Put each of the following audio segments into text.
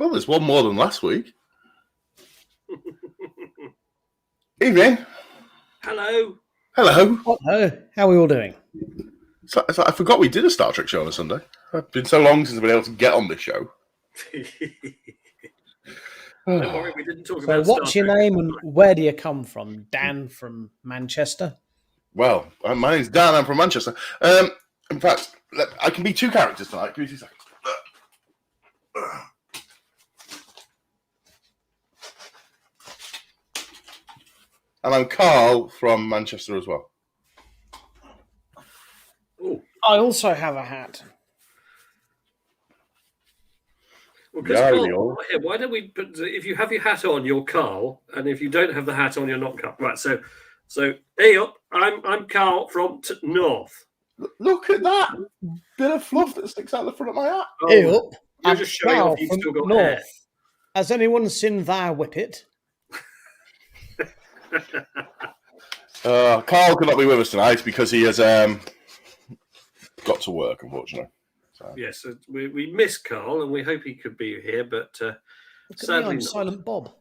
Well, there's one more than last week. Evening. Hello. Hello. Hello. How are we all doing? So I forgot we did a Star Trek show on a Sunday. It's been so long since I've been able to get on this show. Don't worry, we didn't talk about what's Star your Trek. name and where do you come from? Dan from Manchester? Well, my name's Dan. I'm from Manchester. In fact, I can be two characters tonight. Give me 2 seconds. And I'm Carl from Manchester as well. Ooh. I also have a hat. Well, Carl, why don't we put, if you have your hat on, you're Carl, and if you don't have the hat on, you're not Carl. Right, so hey up, I'm Carl from North. Look at that bit of fluff that sticks out the front of my hat. Oh, hey up, you're just showing off you've still got hair. Has anyone seen that whippet? Carl could not be with us tonight because he has got to work, unfortunately. So. Yes, we miss Carl and we hope he could be here, but sadly not. Silent Bob.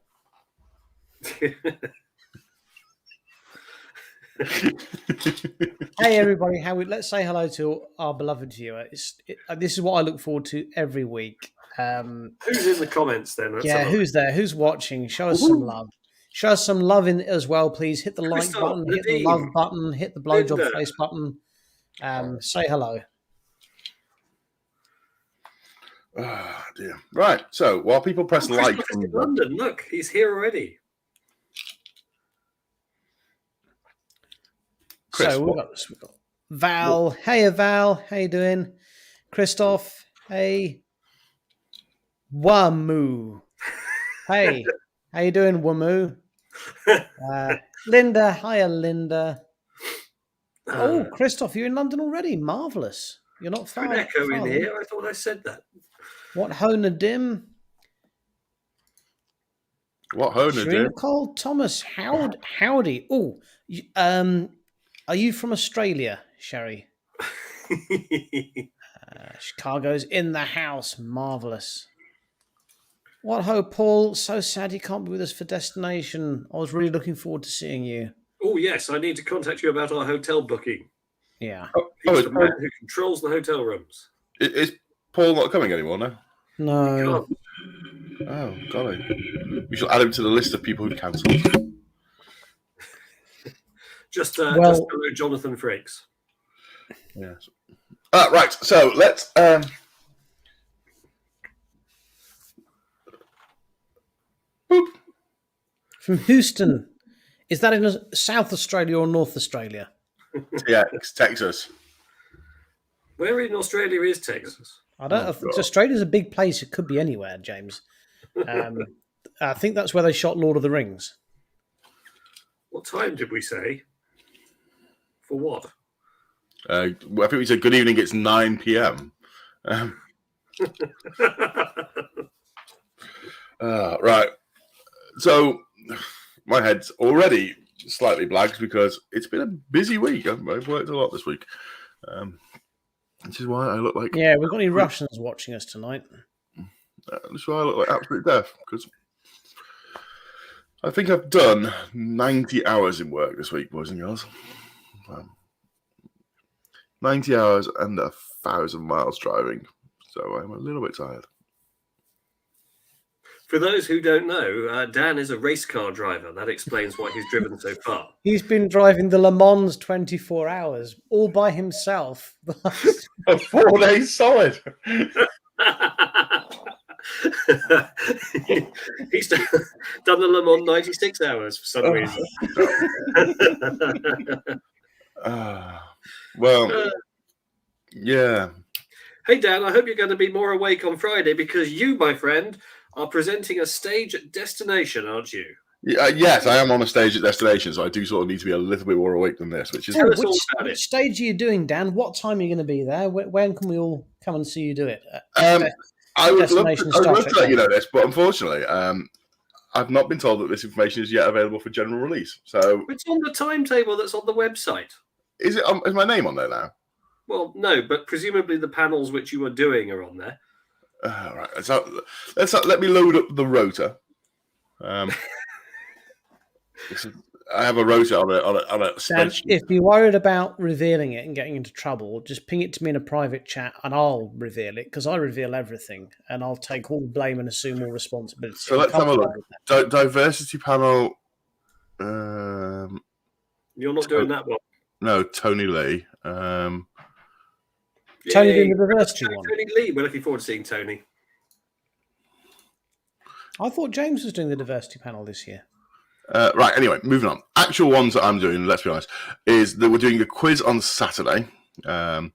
Hey everybody, let's say hello to our beloved viewer. This is what I look forward to every week. Who's in the comments then? Who's there? Who's watching? Show us some love. Show us some love in as well, please. Hit the like button, hit the love button, hit the blowjob face button. Say hello. Oh, dear. Right, so while people press like... in London, look, he's here already. Chris, so we've got Val. What? Hey, Val. How you doing? Christoph. Hey. Wamu. Hey. How you doing, Wamu? Linda. Hiya, Linda. Oh, Christoph, you're in London already. Marvellous. You're not far. An echo in here. I thought I said that. What Hona Dim? What Hona Dim? Nicole Thomas. Howdy. Oh, are you from Australia, Sherry? Chicago's in the house. Marvellous. What ho, Paul? So sad you can't be with us for Destination. I was really looking forward to seeing you. Oh, yes. I need to contact you about our hotel booking. Yeah. He's the man who controls the hotel rooms. Is Paul not coming anymore now? No. Oh, golly. We shall add him to the list of people who've cancelled. Just below Jonathan Frakes. Yes. Right, so let's... From Houston. Is that in South Australia or North Australia? Yeah, it's Texas. Where in Australia is Texas? I don't know. Australia's a big place. It could be anywhere, James. I think that's where they shot Lord of the Rings. What time did we say? For what? I think we said good evening. It's 9 p.m. Right. So my head's already slightly blagged because it's been a busy week. I've worked a lot this week. Which is why I look like... Yeah, we've got any Russians watching us tonight. That's why I look like absolute death, because I think I've done 90 hours in work this week, boys and girls. 90 hours and 1,000 miles driving, so I'm a little bit tired. For those who don't know, Dan is a race car driver. That explains why he's driven so far. He's been driving the Le Mans 24 hours all by himself. 4 days solid. He's done the Le Mans 96 hours for some reason. Yeah. Hey, Dan, I hope you're going to be more awake on Friday because you, my friend, are presenting a stage at Destination, aren't you? Yes, I am on a stage at Destination, so I do sort of need to be a little bit more awake than this, which is... Which stage are you doing, Dan? What time are you going to be there? When can we all come and see you do it? I would love to let you know this, but unfortunately, I've not been told that this information is yet available for general release. So it's on the timetable that's on the website. Is it? Is my name on there now? Well, no, but presumably the panels which you are doing are on there. Right. So let me load up the rotor. I have a rotor on a spreadsheet. If you're worried about revealing it and getting into trouble, just ping it to me in a private chat and I'll reveal it because I reveal everything and I'll take all blame and assume all responsibility. So let's have a look. Diversity panel. You're not doing that one. No, Tony Lee. Tony doing the diversity one. Tony Lee. We're looking forward to seeing Tony. I thought James was doing the diversity panel this year. Right, anyway, moving on. Actual ones that I'm doing, let's be honest, is that we're doing a quiz on Saturday. Then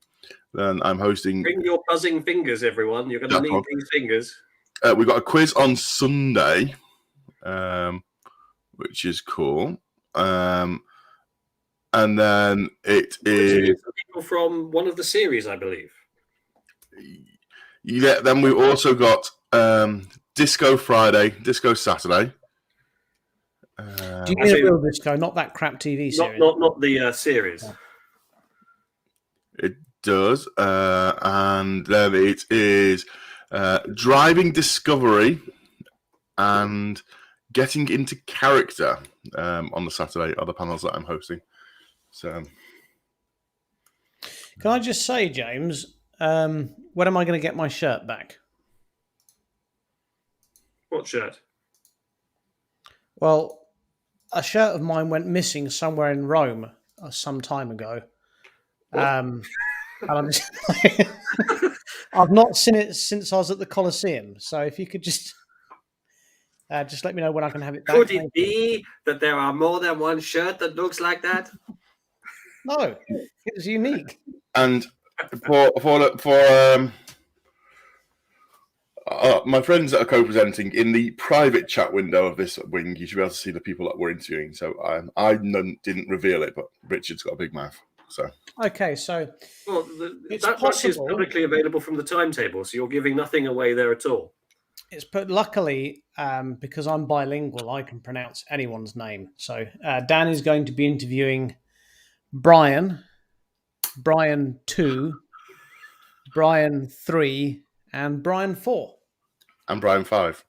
I'm hosting... Bring your buzzing fingers, everyone. You're going to need these fingers. We've got a quiz on Sunday, which is cool. And then it is... People from one of the series, I believe. Yeah, then we've also got Disco Friday, Disco Saturday. Do you mean a real disco, not that crap TV series? Not the series. It does. And then it is Driving Discovery and Getting into Character on the Saturday are the panels that I'm hosting. So, can I just say, James, when am I going to get my shirt back? What shirt? Well, a shirt of mine went missing somewhere in Rome some time ago. And I'm just I've not seen it since I was at the Colosseum. So if you could just let me know when I can have it back. Could it be that there are more than one shirt that looks like that? No, it was unique. And for my friends that are co-presenting, in the private chat window of this wing, you should be able to see the people that we're interviewing. So I didn't reveal it, but Richard's got a big mouth. So okay, so that much is publicly available from the timetable, so you're giving nothing away there at all. Luckily, because I'm bilingual, I can pronounce anyone's name. So Dan is going to be interviewing Brian 2, Brian 3, and Brian 4. And Brian 5.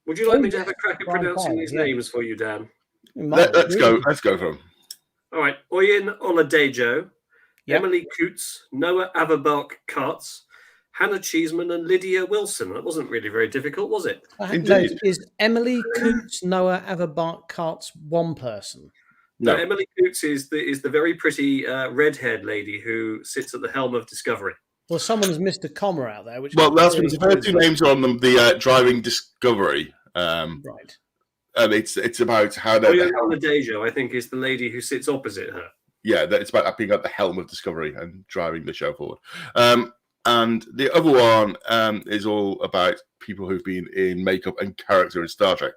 Would you like me to have a crack at pronouncing these names for you, Dan? Let's go for them. All right. Oyin Oladejo, Emily Coots, Noah Averbach Katz, Hannah Cheeseman, and Lydia Wilson. That wasn't really very difficult, was it? Indeed. No, is Emily Coots, Noah Averbach Katz one person? No, Emily Coots is the very pretty red-haired lady who sits at the helm of Discovery. Well, someone has missed a comma out there. That's the first two names are on the Driving Discovery. Right. And it's about how they're... Oladejo, I think, is the lady who sits opposite her. Yeah, it's about being at the helm of Discovery and driving the show forward. And the other one is all about people who've been in makeup and character in Star Trek.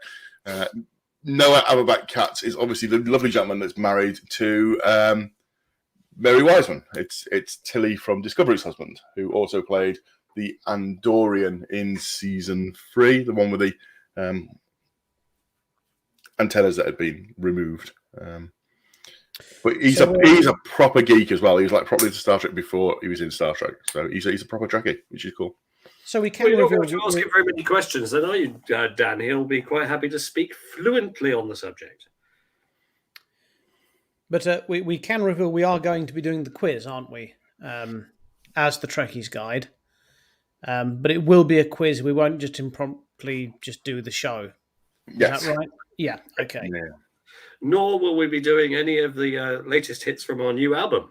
Noah Averbach Katz is obviously the lovely gentleman that's married to Mary Wiseman. It's Tilly from Discovery's husband, who also played the Andorian in season 3, the one with the antennas that had been removed. But he's a proper geek as well. He was like properly into Star Trek before he was in Star Trek. So he's a proper Trekkie, which is cool. So we can reveal... to ask him very many questions, then are you, Dan? He'll be quite happy to speak fluently on the subject. But we can reveal we are going to be doing the quiz, aren't we? As the Trekkie's Guide. But it will be a quiz. We won't just impromptu just do the show. Yes. Is that right? Yeah. Okay. Yeah. Nor will we be doing any of the latest hits from our new album.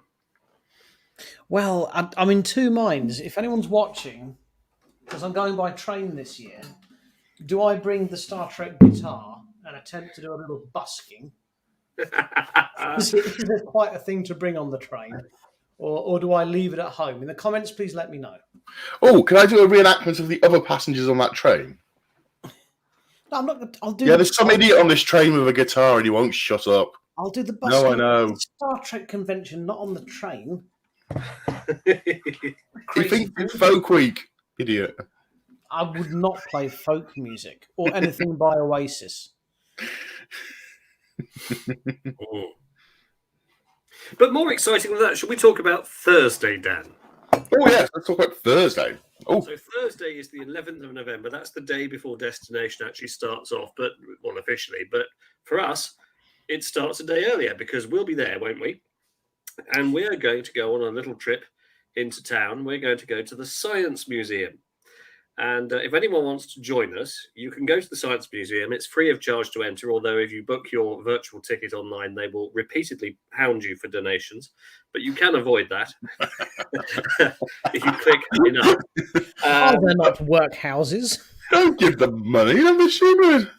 Well, I'm in two minds. If anyone's watching, because I'm going by train this year, do I bring the Star Trek guitar and attempt to do a little busking? Is there quite a thing to bring on the train? Or do I leave it at home? In the comments, please let me know. Oh, can I do a reenactment of the other passengers on that train? No, I'm not. I'll do. Yeah, there's some idiot on this train with a guitar and he won't shut up. I'll do the busking. No, I know. At the Star Trek convention, not on the train. You think it's Folk Week, idiot. I would not play folk music or anything by Oasis. But more exciting than that, should we talk about Thursday, Dan? Oh, yes. Let's talk about Thursday. Oh, So Thursday is the 11th of November. That's the day before Destination actually starts off, but well, officially. But for us, it starts a day earlier because we'll be there, won't we? And we're going to go on a little trip into town. We're going to go to the Science Museum. And if anyone wants to join us, you can go to the Science Museum. It's free of charge to enter, although if you book your virtual ticket online, they will repeatedly hound you for donations. But you can avoid that if you click enough. Are there not workhouses? don't give them money. Don't be stupid.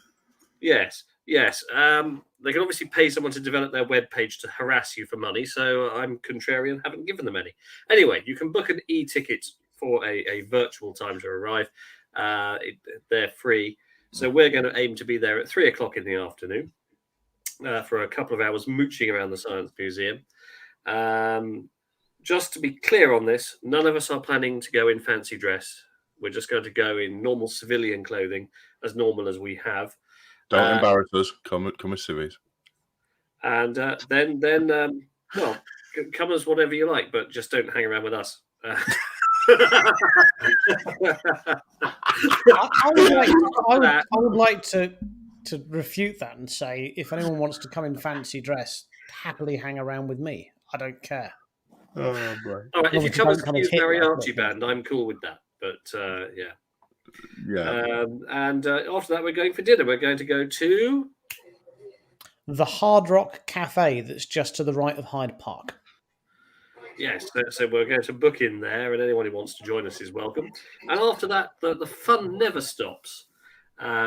Yes. They can obviously pay someone to develop their web page to harass you for money. So I'm contrarian, haven't given them any. Anyway, you can book an e-ticket for a virtual time to arrive. They're free. So we're going to aim to be there at 3:00 in the afternoon for a couple of hours mooching around the Science Museum. Just to be clear on this, none of us are planning to go in fancy dress. We're just going to go in normal civilian clothing, as normal as we have. Don't embarrass us. Come as civvies. And then, well, come as whatever you like, but just don't hang around with us. I would like to refute that and say, if anyone wants to come in fancy dress, happily hang around with me. I don't care. Oh, boy. All right, if you come as Come a as Hitler, Mariachi band, I'm cool with that. But yeah. Yeah. And after that, we're going for dinner. We're going to go to The Hard Rock Cafe that's just to the right of Hyde Park. yes. So we're going to book in there, and anyone who wants to join us is welcome. And after that, the fun never stops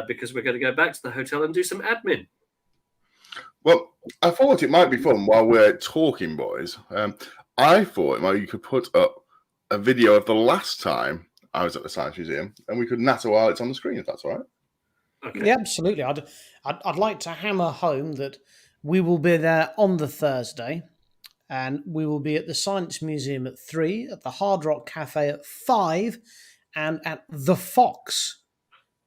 because we're going to go back to the hotel and do some admin. Well, I thought it might be fun while we're talking, boys. I thought you could put up a video of the last time I was at the Science Museum, and we could natter while it's on the screen, if that's all right. Okay. Yeah, absolutely. I'd like to hammer home that we will be there on the Thursday, and we will be at the Science Museum at 3, at the Hard Rock Cafe at 5, and at the Fox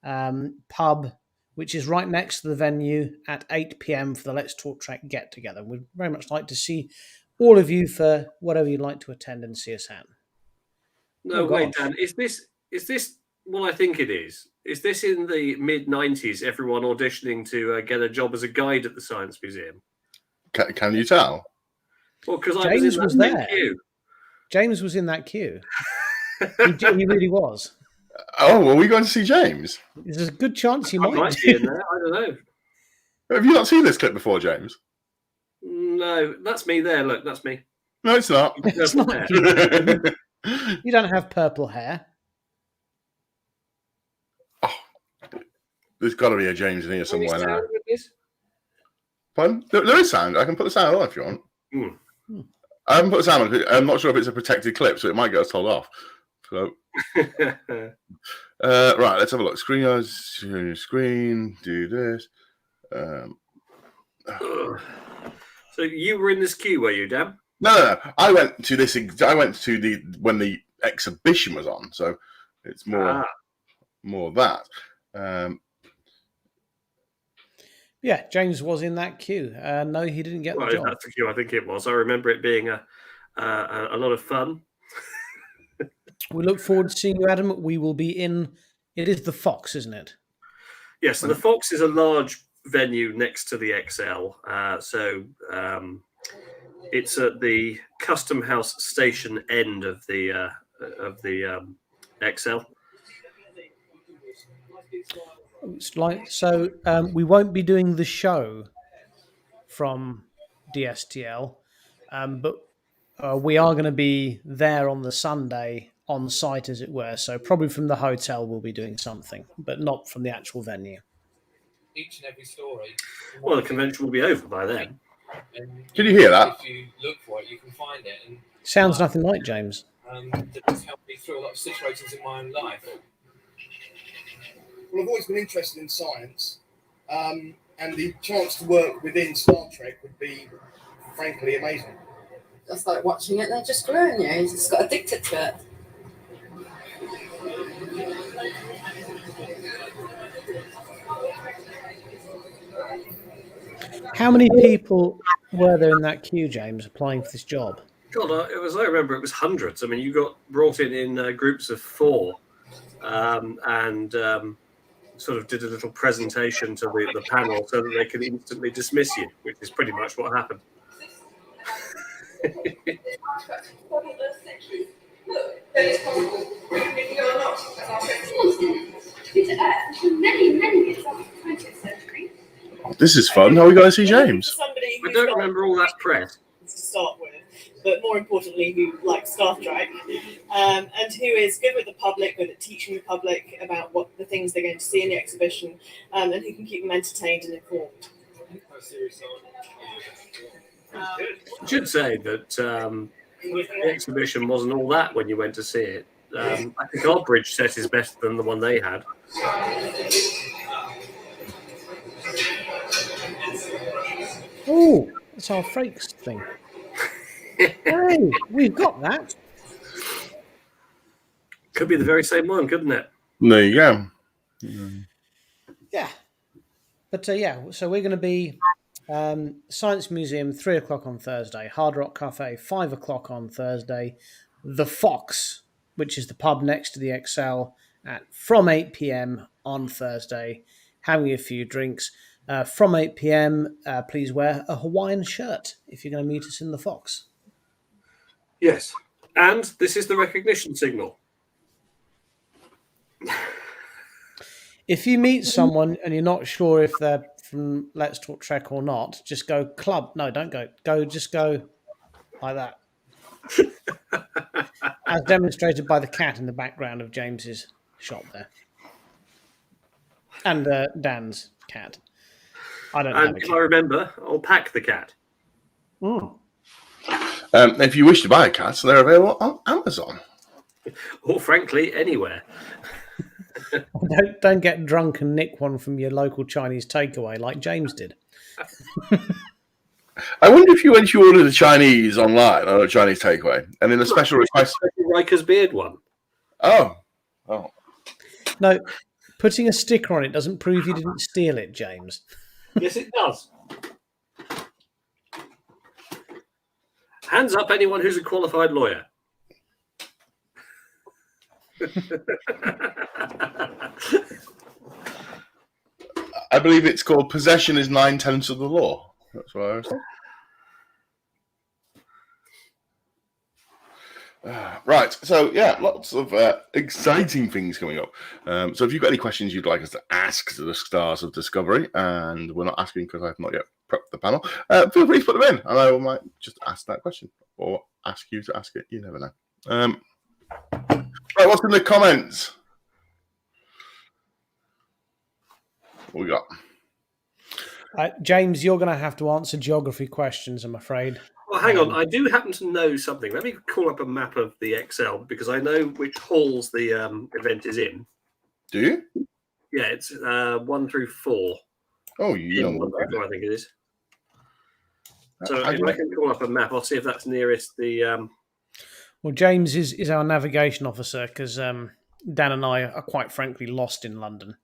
pub, which is right next to the venue, at 8 p.m. for the Let's Talk Trek get together. We'd very much like to see all of you for whatever you'd like to attend and see us at. No, Oh, wait, gosh. Dan. Is this what I think it is? Is this in the mid-90s? Everyone auditioning to get a job as a guide at the Science Museum? Can you tell? Well, because James was there. queue. James was in that queue. He really was. Oh, are we going to see James? There's a good chance he I might might do. be in there. I don't know. Have you not seen this clip before, James? No, that's me there. Look, that's me. No, it's not. It's not There. you. You don't have purple hair. There's got to be a James in here Any somewhere now. sound with this? Pardon? There is sound. I can put the sound on if you want. Hmm. I haven't put the sound on. I'm not sure if it's a protected clip, so it might get us told off. So, right, let's have a look. Screen. Do this. So you were in this queue, were you, Dan? No. I went to this. I went to when the exhibition was on. So it's more that. Yeah, James was in that queue. No, he didn't get the job. That's the queue. I think it was. I remember it being a lot of fun. We look forward to seeing you, Adam. We will be in. It is the Fox, isn't it? Yes, so the Fox is a large venue next to the XL. It's at the Custom House station end of the XL. It's like so. We won't be doing the show from DSTL, but we are going to be there on the Sunday on site, as it were. So probably from the hotel we'll be doing something, but not from the actual venue. Each and every story. Well, the convention will be over by then. Can you hear that? If you look for it, you can find it. And Sounds nothing like James. that has helped me through a lot of situations in my own life. Well, I've always been interested in science, and the chance to work within Star Trek would be, frankly, amazing. Just like watching it, they just grew on you. You just got addicted to it. How many people were there in that queue, James, applying for this job? God, as I remember, it was hundreds. I mean, you got brought in groups of 4, and sort of did a little presentation to the panel so that they could instantly dismiss you, which is pretty much what happened. This is fun. How are we going to see James? Somebody I who's don't got remember all that press. to start with, but more importantly, who likes Star Trek, and who is good with the public, good at teaching the public about what the things they're going to see in the exhibition, and who can keep them entertained and informed. I should say that the exhibition wasn't all that when you went to see it. I think our bridge set is better than the one they had. Oh, it's our Frakes thing. Hey, we've got that. Could be the very same one, couldn't it? There you go. Yeah. But so we're going to be Science Museum, 3 o'clock on Thursday. Hard Rock Cafe, 5 o'clock on Thursday. The Fox, which is the pub next to the Excel, from 8 p.m. on Thursday, having a few drinks. From 8 p.m., please wear a Hawaiian shirt if you're going to meet us in the Fox. Yes. And this is the recognition signal. If you meet someone and you're not sure if they're from Let's Talk Trek or not, just go club. No, don't go. Just go like that. As demonstrated by the cat in the background of James's shop there. And Dan's cat. I don't know. And if I remember, I'll pack the cat. Mm. If you wish to buy a cat, they're available on Amazon. Or frankly, anywhere. Don't get drunk and nick one from your local Chinese takeaway like James did. I wonder if you ordered a Chinese online or a Chinese takeaway, and in a special request, Riker's beard one. oh, No, putting a sticker on it doesn't prove you didn't steal it, James. Yes, it does. Hands up, anyone who's a qualified lawyer. I believe it's called possession is 9/10 of the law. That's what I was saying. Right, so yeah, lots of exciting things coming up. So if you've got any questions you'd like us to ask to the stars of Discovery, and we're not asking because I've not yet prepped the panel, feel free to put them in, and I might just ask that question or ask you to ask it. You never know. Right, what's in the comments? What we got? James, you're going to have to answer geography questions, I'm afraid. Well, hang on. I do happen to know something. Let me call up a map of the XL because I know which halls the event is in. Do you? Yeah, it's 1 through 4. Oh, you know. 1 through 4, I think it is. So I if I can call up a map, I'll see if that's nearest the... Well, James is our navigation officer because Dan and I are quite frankly lost in London,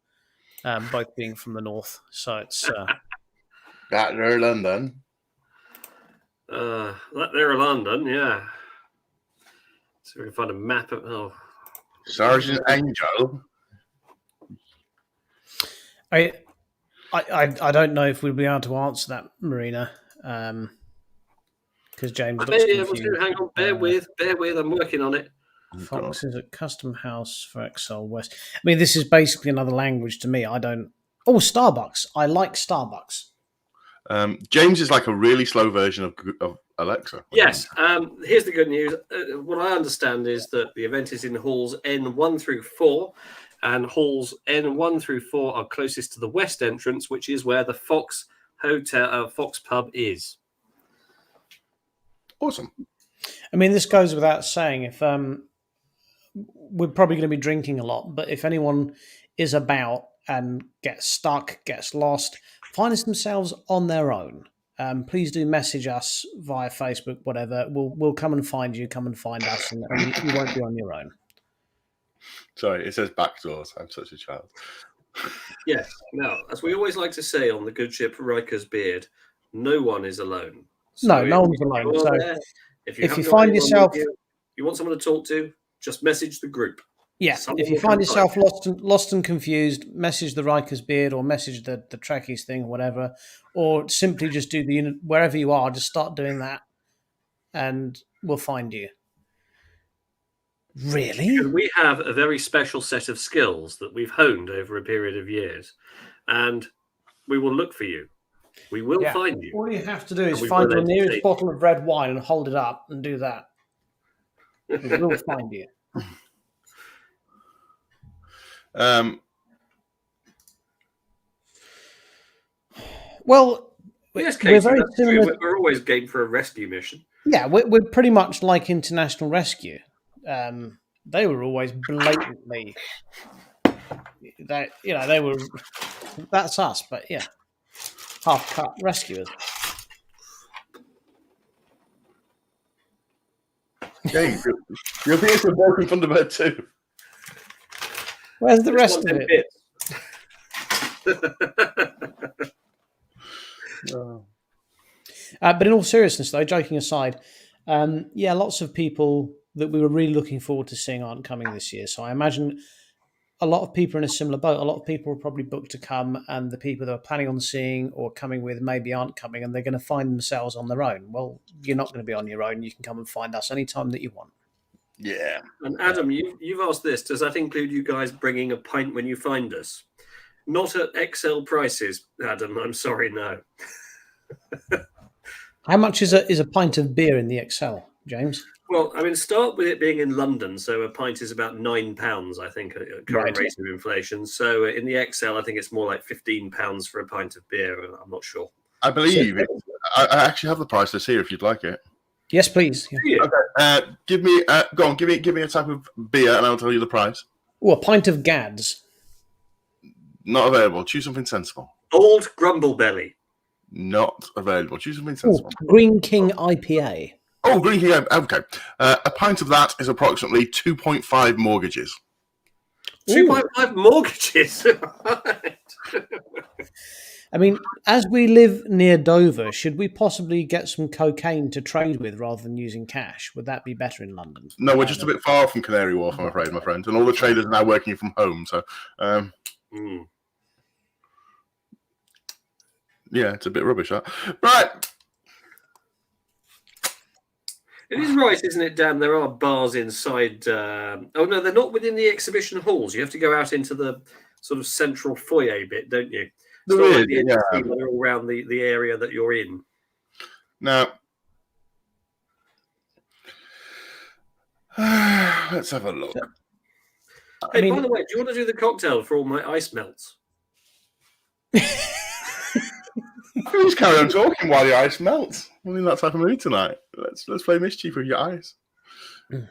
both being from the north. So it's... That there, London. That there in London, yeah. So we can find a map of... Oh. Sergeant Angel. I don't know if we'll be able to answer that, Marina, because James looks confused. Hang on, bear with. I'm working on it. Fox is at Custom House for Excel West. I mean, this is basically another language to me. I don't... Oh, Starbucks. I like Starbucks. James is like a really slow version of Alexa. Yes. Here's the good news. What I understand is that the event is in halls N1 through 4, and halls N1 through 4 are closest to the west entrance, which is where the Fox Hotel, Fox Pub is. Awesome. I mean, this goes without saying. If we're probably going to be drinking a lot, but if anyone is about and gets stuck, gets lost, finds themselves on their own, please do message us via Facebook, whatever. We'll come and find you, come and find us, and you won't be on your own. Sorry, it says back doors. I'm such a child. Yes. Now, as we always like to say on the good ship Riker's Beard, no one is alone. No one's alone. So If you, If you haven't got find anyone yourself- with you want someone to talk to, just message the group. Yeah, Someone if you will find come yourself lost and confused, message the Rikers Beard or message the Trekkies thing, whatever, or simply just do the wherever you are, just start doing that, and we'll find you. Really? Because we have a very special set of skills that we've honed over a period of years, and we will look for you. We will Yeah. find you. All you have to do is And we find will your nearest entertain. bottle of red wine and hold it up and do that. We will find you. Well, Yes, we're Katie, very that's true. similar. We're always game for a rescue mission. Yeah, we're pretty much like International Rescue. They were always blatantly, they were. That's us, but yeah, half cut rescuers. Okay, your ears were broken from the bed too. Where's the Just rest want of them it? bits. But in all seriousness, though, joking aside, yeah, lots of people that we were really looking forward to seeing aren't coming this year. So I imagine a lot of people are in a similar boat. A lot of people are probably booked to come, and the people that are planning on seeing or coming with maybe aren't coming, and they're going to find themselves on their own. Well, you're not going to be on your own. You can come and find us anytime that you want. Yeah. And Adam, you've asked this. Does that include you guys bringing a pint when you find us? Not at XL prices, Adam. I'm sorry, no. How much is a pint of beer in the Excel, James? Well, I mean, start with it being in London. So a pint is about £9, I think, at current Right. rate of inflation. So in the XL, I think it's more like £15 for a pint of beer. I'm not sure. I believe it. I actually have the price list here if you'd like it. Yes, please. Yeah. Do you? Okay. Give me give me a type of beer and I'll tell you the price. Oh, a pint of Gads. Not available. Choose something sensible. Old Grumble Belly. Not available. Choose something Oh, sensible. Green King IPA. Oh, Green King. Okay. A pint of that is approximately 2.5 mortgages. 2.5 mortgages. I mean, as we live near Dover, should we possibly get some cocaine to trade with rather than using cash? Would that be better in London? No, we're just a bit far from Canary Wharf, I'm afraid, my friend. And all the traders are now working from home. So, yeah, it's a bit rubbish, that. Right. It is right, isn't it, Dan? There are bars inside. Oh, no, they're not within the exhibition halls. You have to go out into the sort of central foyer bit, don't you? It's not like the NBC where they're all around the area that you're in. Now, let's have a look. Hey, by the way, do you want to do the cocktail for all my ice melts? Please carry on talking while your ice melts. I'm in that type of mood tonight. Let's play mischief with your ice. Is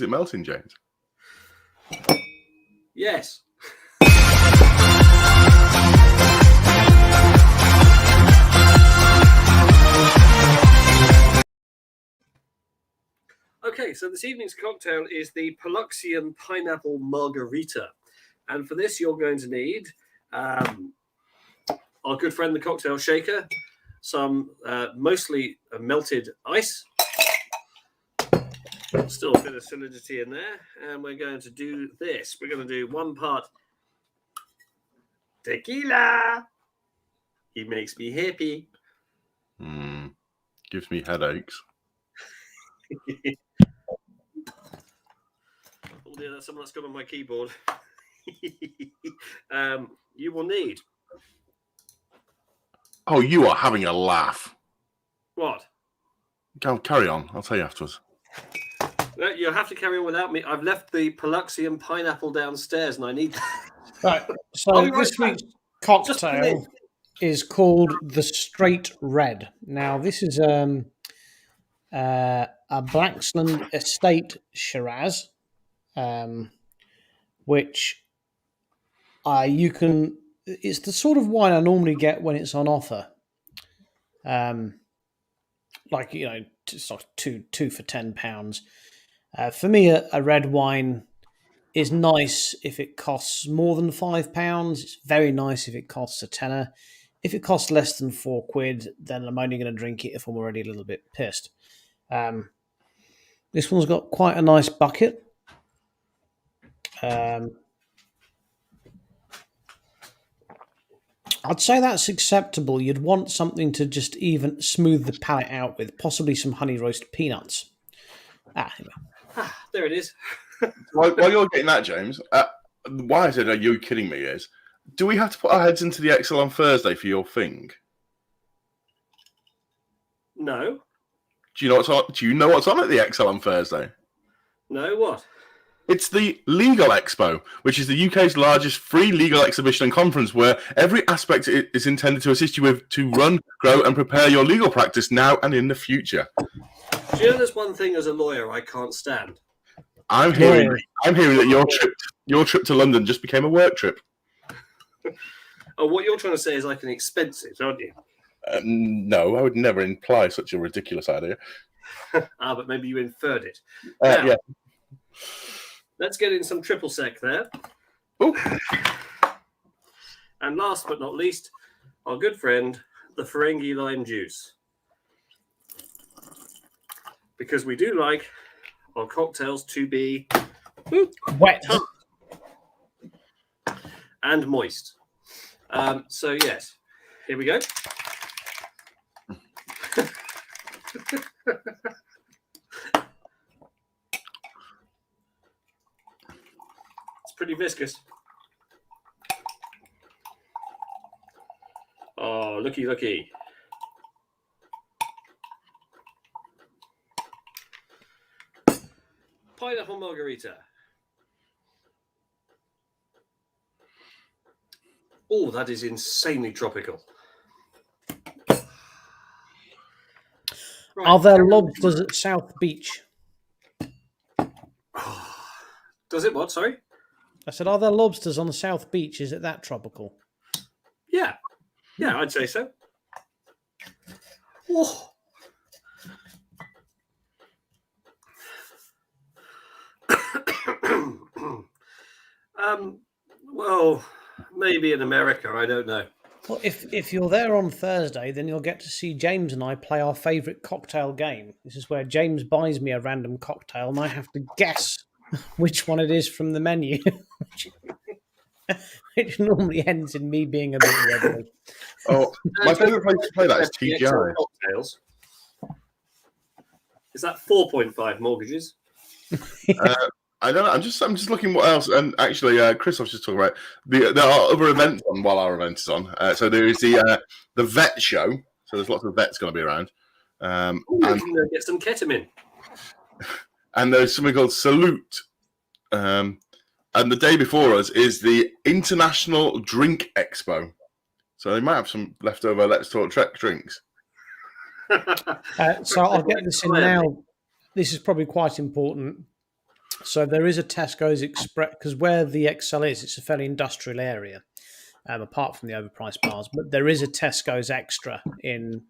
it melting, James? Yes. Okay, so this evening's cocktail is the Paluxian Pineapple Margarita. And for this, you're going to need our good friend, the cocktail shaker, some mostly melted ice, still a bit of solidity in there, and we're going to do this. We're going to do 1 part tequila. He makes me happy. Gives me headaches. Oh dear, that's someone that's got on my keyboard. You will need. Oh, you are having a laugh. What? Go, carry on. I'll tell you afterwards. No, you'll have to carry on without me. I've left the Paluxian pineapple downstairs and I need Right. So I'll be right this back. week's Just a cocktail minute. is called the Straight Red. Now, this is a Blaxland Estate Shiraz, which you can. It's the sort of wine I normally get when it's on offer. Like, you know, it's like two for £10. For me, a red wine is nice if it costs more than £5. It's very nice if it costs a tenner. if it costs less than £4, then I'm only going to drink it if I'm already a little bit pissed. This one's got quite a nice bucket. I'd say that's acceptable. You'd want something to just even smooth the palate out with, possibly some honey roast peanuts. There it is. While you're getting that, James, why I said, are you kidding me, is, do we have to put our heads into the Excel on Thursday for your thing? No. Do you know what's on? Do you know what's on at the Excel on Thursday? No, what? It's the Legal Expo, which is the UK's largest free legal exhibition and conference where every aspect is intended to assist you with to run, grow, and prepare your legal practice now and in the future. Do you know there's one thing as a lawyer I can't stand? I'm hearing that your trip to London just became a work trip. Oh, what you're trying to say is I can expense it, aren't you? No, I would never imply such a ridiculous idea. But maybe you inferred it. Yeah. Let's get in some triple sec there. Ooh. And last but not least, our good friend, the Ferengi lime juice. Because we do like our cocktails to be Wet. And moist. So yes, here we go. It's pretty viscous. Oh, looky. Pineapple margarita. Oh, that is insanely tropical. Right. Are there lobsters at South Beach? Does it what? Sorry? I said, are there lobsters on the South Beach? Is it that tropical? Yeah, I'd say so. Oh. Well, maybe in America, I don't know. Well, if you're there on Thursday, then you'll get to see James and I play our favourite cocktail game. This is where James buys me a random cocktail and I have to guess which one it is from the menu, which normally ends in me being a bit rebel. Oh, my favourite place to play that is TGI. Cocktails. Is that 4.5 mortgages? I don't know. I'm just looking what else. And actually, Chris was just talking about there are other events on while our event is on. So there is the vet show. So there's lots of vets going to be around. We can get some ketamine. And there's something called Salute. And the day before us is the International Drink Expo. So they might have some leftover Let's Talk Trek drinks. So I'll get this in now. This is probably quite important. So there is a Tesco's Express, because where the Excel is, it's a fairly industrial area, apart from the overpriced bars. But there is a Tesco's Extra in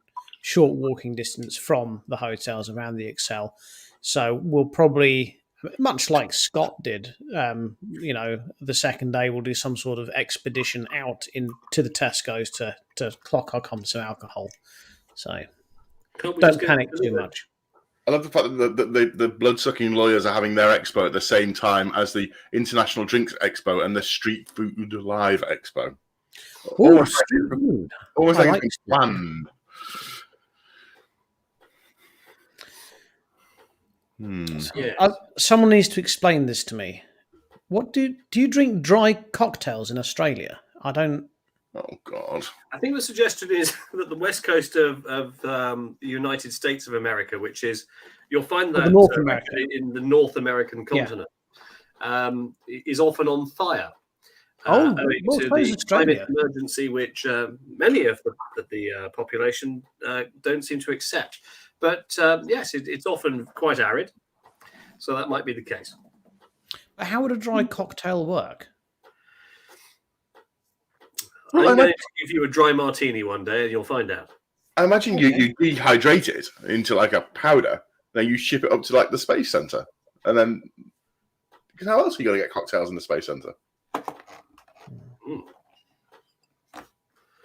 short walking distance from the hotels around the Excel. So we'll probably, much like Scott did, the second day we'll do some sort of expedition out to the Tesco's to clock our comps of alcohol. So don't panic too much. I love the fact that the blood-sucking lawyers are having their expo at the same time as the International Drinks Expo and the Street Food Live Expo. Almost like it's planned. Yeah. Someone needs to explain this to me. What do you drink dry cocktails in Australia? I don't. Oh God! I think the suggestion is that the west coast of the United States of America, which is you'll find that North America. in the North American continent, is often on fire. To the climate emergency, which many of the population don't seem to accept. But yes, it's often quite arid, so that might be the case. But how would a dry cocktail work? I'm going to give you a dry martini one day and you'll find out. I imagine you dehydrate it into like a powder, then you ship it up to like the space center. And then, because how else are you going to get cocktails in the space center?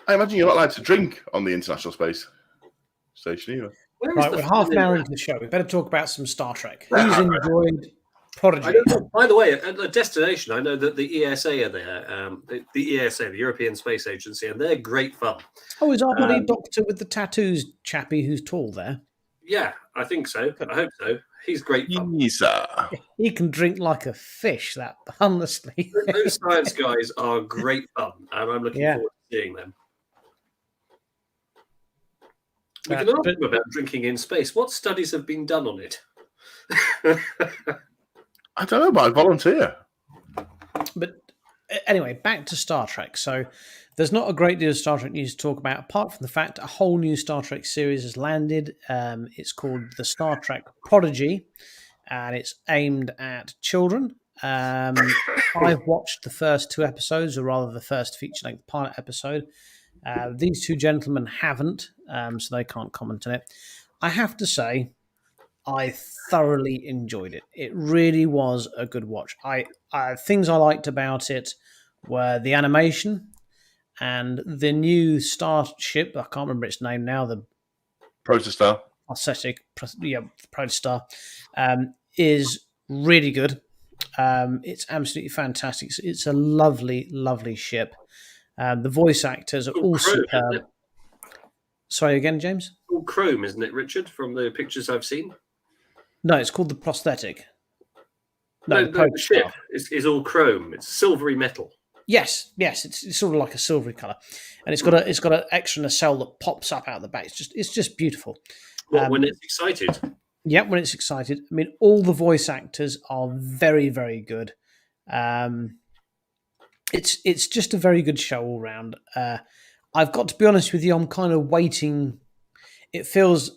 I imagine you're not allowed to drink on the International Space Station either. Where is Right, the we're fun half an in hour that? into the show. We better talk about some Star Trek. Yeah. Who's enjoyed I Prodigy? don't know. By the way, at the destination, I know that the ESA are there. The ESA, the European Space Agency, and they're great fun. Oh, is our bloody doctor with the tattoos chappie who's tall there? Yeah, I think so. I hope so. He's great fun. Yes, He can drink like a fish, that, honestly. Those science guys are great fun, and I'm looking Yeah. forward to seeing them. We Uh, can ask but- them about drinking in space. What studies have been done on it? I don't know, but I'd volunteer. But anyway, back to Star Trek. So there's not a great deal of Star Trek news to talk about, apart from the fact a whole new Star Trek series has landed. It's called the Star Trek Prodigy, and it's aimed at children. I've watched the first 2 episodes, or rather the first feature-length pilot episode. These 2 gentlemen haven't, so they can't comment on it. I have to say, I thoroughly enjoyed it. It really was a good watch. Things I liked about it were the animation and the new starship. I can't remember its name now. The Protostar. prosthetic, Protostar, is really good. It's absolutely fantastic. It's a lovely, lovely ship. The voice actors are all Chrome, isn't superb. it? Sorry again, James? All chrome, isn't it, Richard? From the pictures I've seen. No, it's called the prosthetic. No, the the Protostar. ship is all chrome. It's silvery metal. Yes, it's sort of like a silvery color, and it's got an extra nacelle that pops up out of the back. It's just beautiful. When it's excited. Yeah, when it's excited. I mean, all the voice actors are very, very good. It's just a very good show all round. I've got to be honest with you, I'm kind of waiting. It feels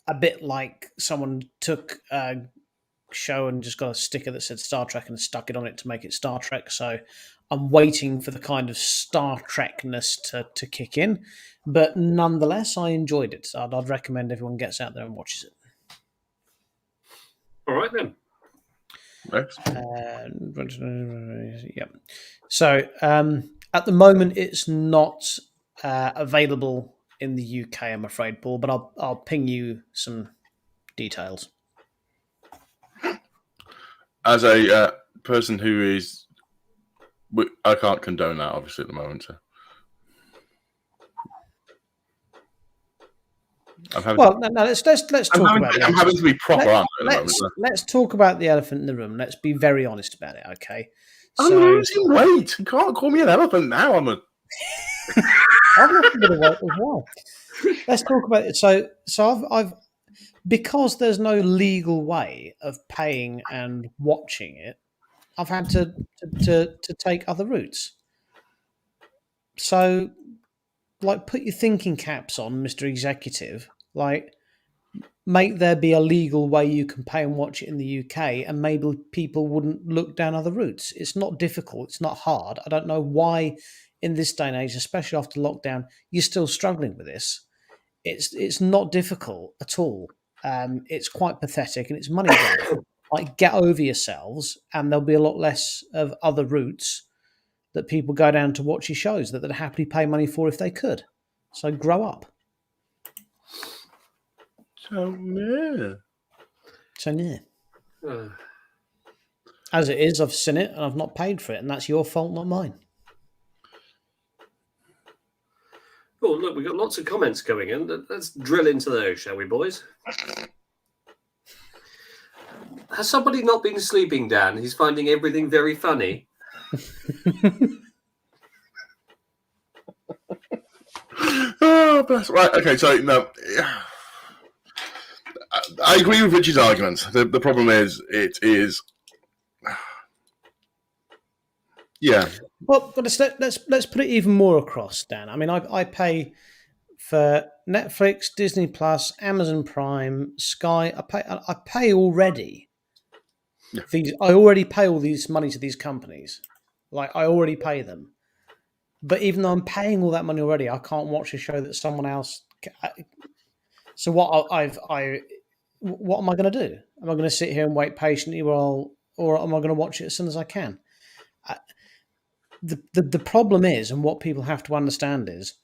a bit like someone took a show and just got a sticker that said Star Trek and stuck it on it to make it Star Trek. So I'm waiting for the kind of Star Trekness to kick in. But nonetheless, I enjoyed it. So I'd recommend everyone gets out there and watches it. All right, then. Next. Yeah. So at the moment, it's not available in the UK, I'm afraid, Paul. But I'll ping you some details. As a person who is, I can't condone that obviously at the moment. So. Well, no, let's talk about it. I'm having to be proper on it at the moment. Let's talk about the elephant in the room. Let's be very honest about it, okay? I'm losing weight. You can't call me an elephant now. I'm losing a bit of weight as well. Let's talk about it. So I've because there's no legal way of paying and watching it, I've had to take other routes. So, like, put your thinking caps on, Mr. Executive. Like, make there be a legal way you can pay and watch it in the UK, and maybe people wouldn't look down other routes. It's not difficult. It's not hard. I don't know why, in this day and age, especially after lockdown, you're still struggling with this. It's not difficult at all. It's quite pathetic, and it's money grab. Like, get over yourselves, and there'll be a lot less of other routes that people go down to watch your shows that they'd happily pay money for if they could. So grow up. So yeah. As it is, I've seen it and I've not paid for it, and that's your fault, not mine. Oh, look, we've got lots of comments coming in. Let's drill into those, shall we, boys? Has somebody not been sleeping, Dan? He's finding everything very funny. Oh, bless. Right. Okay. So no, I agree with Richard's arguments. The problem is, it is. Yeah. Well, but let's put it even more across, Dan. I mean, I pay for Netflix, Disney Plus, Amazon Prime, Sky. I pay already. Yeah. I already pay all these money to these companies. Like, I already pay them. But even though I'm paying all that money already, I can't watch a show that someone else. So what what am I going to do? Am I going to sit here and wait patiently or am I going to watch it as soon as I can? The problem is, and what people have to understand is,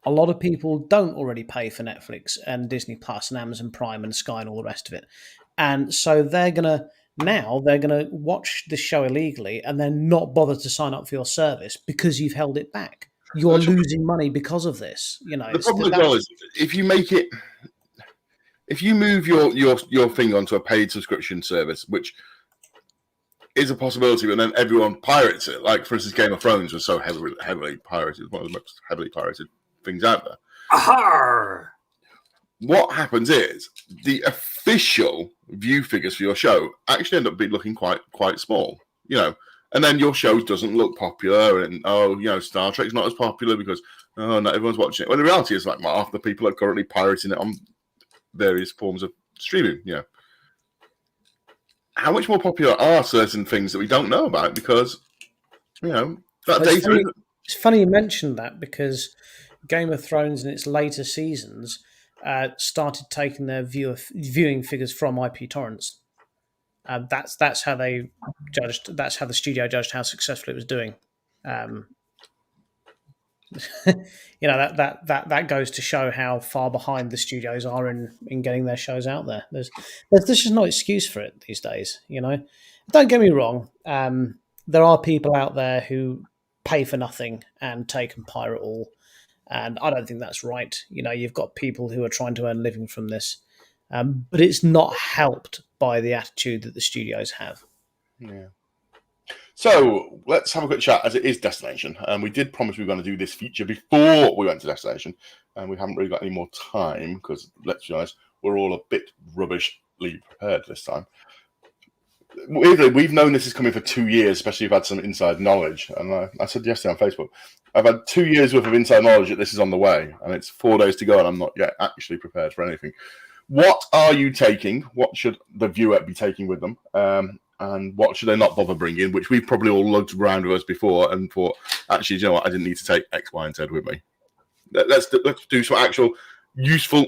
a lot of people don't already pay for Netflix and Disney Plus and Amazon Prime and Sky and all the rest of it. And so they're going to watch the show illegally and then not bother to sign up for your service because you've held it back. You're losing money because of this. You know, The problem as well is if you move your thing onto a paid subscription service, which is a possibility, but then everyone pirates it. Like, for instance, Game of Thrones was so heavily pirated, one of the most heavily pirated things out there. Aha! What happens is the official view figures for your show actually end up looking quite small, you know, and then your show doesn't look popular, and Star Trek's not as popular because not everyone's watching it. Well, the reality is like half the people are currently pirating it on various forms of streaming, you know. How much more popular are certain things that we don't know about because, you know, that data. It's funny you mentioned that because Game of Thrones in its later seasons started taking their viewing figures from IP torrents. That's how they judged. That's how the studio judged how successful it was doing. You know, that goes to show how far behind the studios are in getting their shows out there. There's just no excuse for it these days. You know, don't get me wrong. There are people out there who pay for nothing and take and pirate all, and I don't think that's right. You know, you've got people who are trying to earn a living from this, but it's not helped by the attitude that the studios have. Yeah. So let's have a quick chat as it is Destination. We did promise we were going to do this feature before we went to Destination, and we haven't really got any more time because, let's be honest, we're all a bit rubbishly prepared this time. We've known this is coming for 2 years, especially if you've had some inside knowledge. And I said yesterday on Facebook, I've had 2 years worth of inside knowledge that this is on the way, and it's 4 days to go, and I'm not yet actually prepared for anything. What are you taking? What should the viewer be taking with them? And what should they not bother bringing, which we've probably all lugged around with us before and thought, actually, you know what, I didn't need to take X, Y, and Z with me. Let's do some actual useful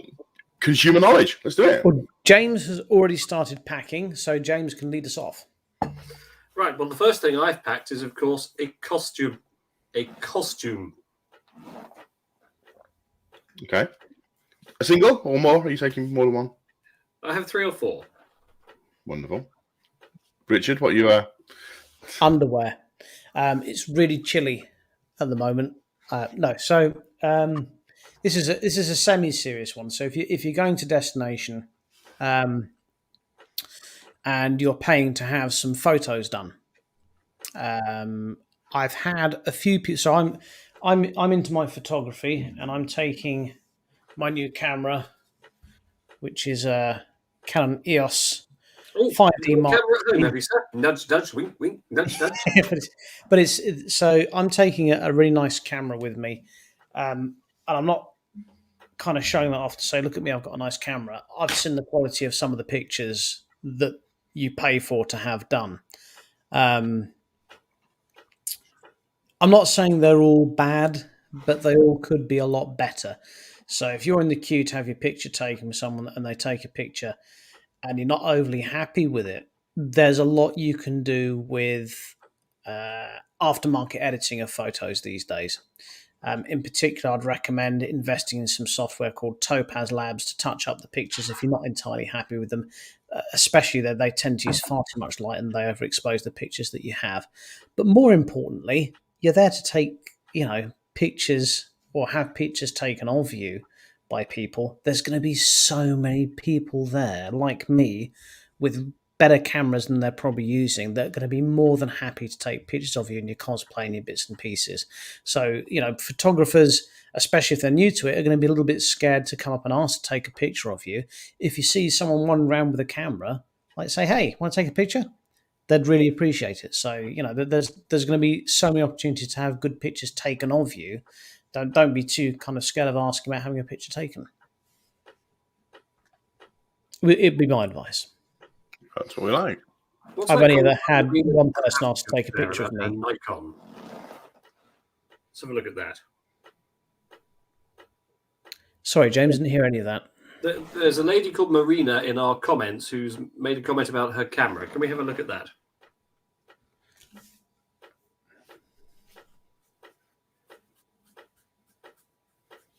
consumer knowledge. Let's do it. Well, James has already started packing, so James can lead us off. Right, well, the first thing I've packed is, of course, a costume. A costume. Okay. A single or more? Are you taking more than one? I have 3 or 4. Wonderful. Richard, what you Underwear. It's really chilly at the moment. This is a semi-serious one. So if you're going to Destination, and you're paying to have some photos done, I've had a few people. So I'm into my photography, and I'm taking my new camera, which is a Canon EOS 5D Mark. Camera at home, have you, sir? Nudge, nudge, wink, wink, nudge, nudge. but it's so I'm taking a really nice camera with me, and I'm not kind of showing that off to say, look at me, I've got a nice camera. I've seen the quality of some of the pictures that you pay for to have done. I'm not saying they're all bad, but they all could be a lot better. So if you're in the queue to have your picture taken with someone and they take a picture and you're not overly happy with it, there's a lot you can do with aftermarket editing of photos these days. In particular, I'd recommend investing in some software called Topaz Labs to touch up the pictures if you're not entirely happy with them, especially that they tend to use far too much light and they overexpose the pictures that you have. But more importantly, you're there to take, pictures or have pictures taken of you by people. There's going to be so many people there like me with better cameras than they're probably using. They're going to be more than happy to take pictures of you and your cosplay and your bits and pieces. So, photographers, especially if they're new to it, are going to be a little bit scared to come up and ask to take a picture of you. If you see someone wandering around with a camera, like say, hey, want to take a picture? They'd really appreciate it. So, there's going to be so many opportunities to have good pictures taken of you. Don't be too kind of scared of asking about having a picture taken. It'd be my advice. That's what we like. I've only ever had one person ask to take a picture of me. Nikon. Let's have a look at that. Sorry, James, didn't hear any of that. There's a lady called Marina in our comments who's made a comment about her camera. Can we have a look at that?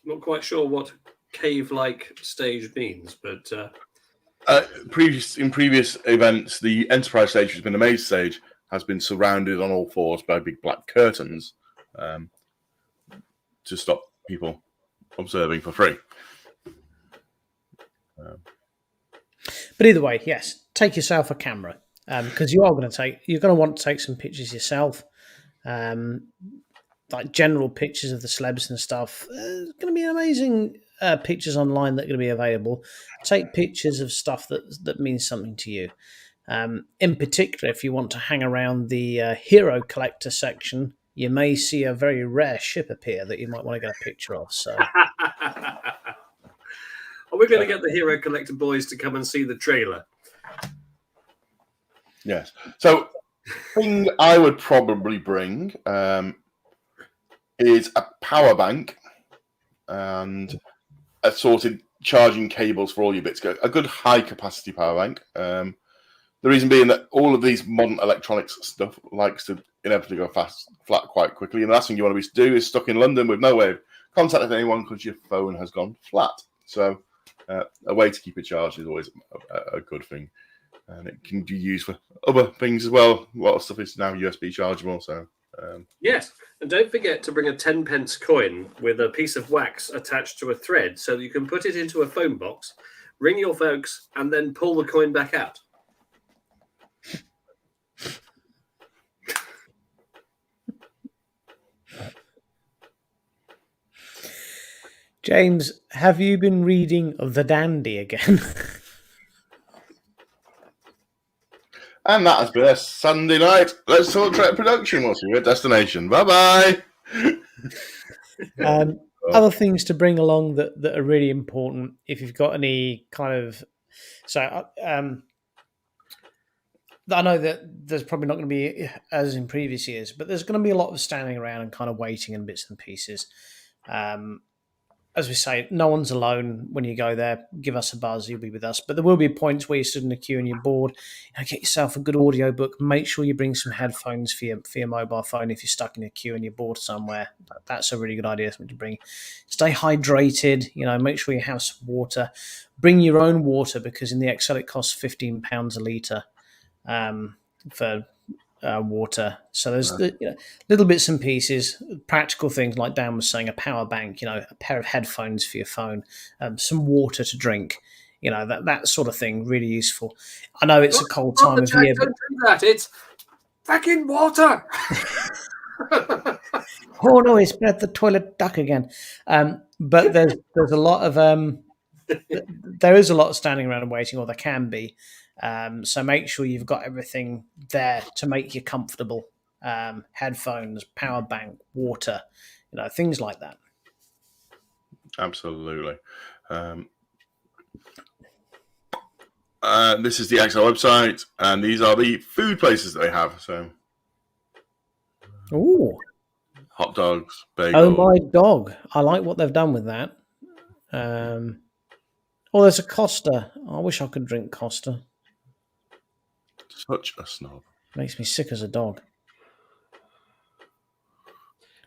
Not quite sure what cave-like stage means, but in previous events, the Enterprise stage, which has been the main stage, has been surrounded on all fours by big black curtains to stop people observing for free. But either way, yes, take yourself a camera because you're going to want to take some pictures yourself, like general pictures of the celebs and stuff. There's going to be amazing pictures online that are going to be available. Take pictures of stuff that means something to you. In particular, if you want to hang around the hero collector section, you may see a very rare ship appear that you might want to get a picture of. So. Are we going to get the Hero Collector boys to come and see the trailer? Yes. So, thing I would probably bring is a power bank and assorted charging cables for all your bits. A good high capacity power bank. The reason being that all of these modern electronics stuff likes to inevitably go flat quite quickly. And the last thing you want to be stuck in London with no way of contacting anyone because your phone has gone flat. So, a way to keep it charged is always a good thing, and it can be used for other things as well. A lot of stuff is now USB chargeable. So yes, and don't forget to bring a 10p coin with a piece of wax attached to a thread, so that you can put it into a phone box, ring your folks, and then pull the coin back out. James, have you been reading The Dandy again? and that has been a Sunday night. Let's Talk Trek production. We'll see you at destination. Bye bye. Other things to bring along that are really important if you've got any kind of I know that there's probably not going to be as in previous years, but there's going to be a lot of standing around and kind of waiting and bits and pieces. As we say, no one's alone when you go there. Give us a buzz, you'll be with us. But there will be points where you stood in a queue and you're bored. Get yourself a good audio book. Make sure you bring some headphones for your mobile phone if you're stuck in a queue and you're bored somewhere. That's a really good idea to bring. Stay hydrated. Make sure you have some water. Bring your own water because in the XL it costs £15 a litre for water. So there's little bits and pieces, practical things like Dan was saying, a power bank, a pair of headphones for your phone, some water to drink, that sort of thing, really useful. I know it's a cold time of year. Don't do that. It's fucking water. Oh no, he spread the toilet duck again. But there's a lot of there is a lot of standing around and waiting, or there can be. So make sure you've got everything there to make you comfortable. Headphones, power bank, water, things like that. Absolutely. This is the XL website, and these are the food places that they have. So, ooh, hot dogs, bagels. Oh my dog! I like what they've done with that. There's a Costa. I wish I could drink Costa. Such a snob. Makes me sick as a dog.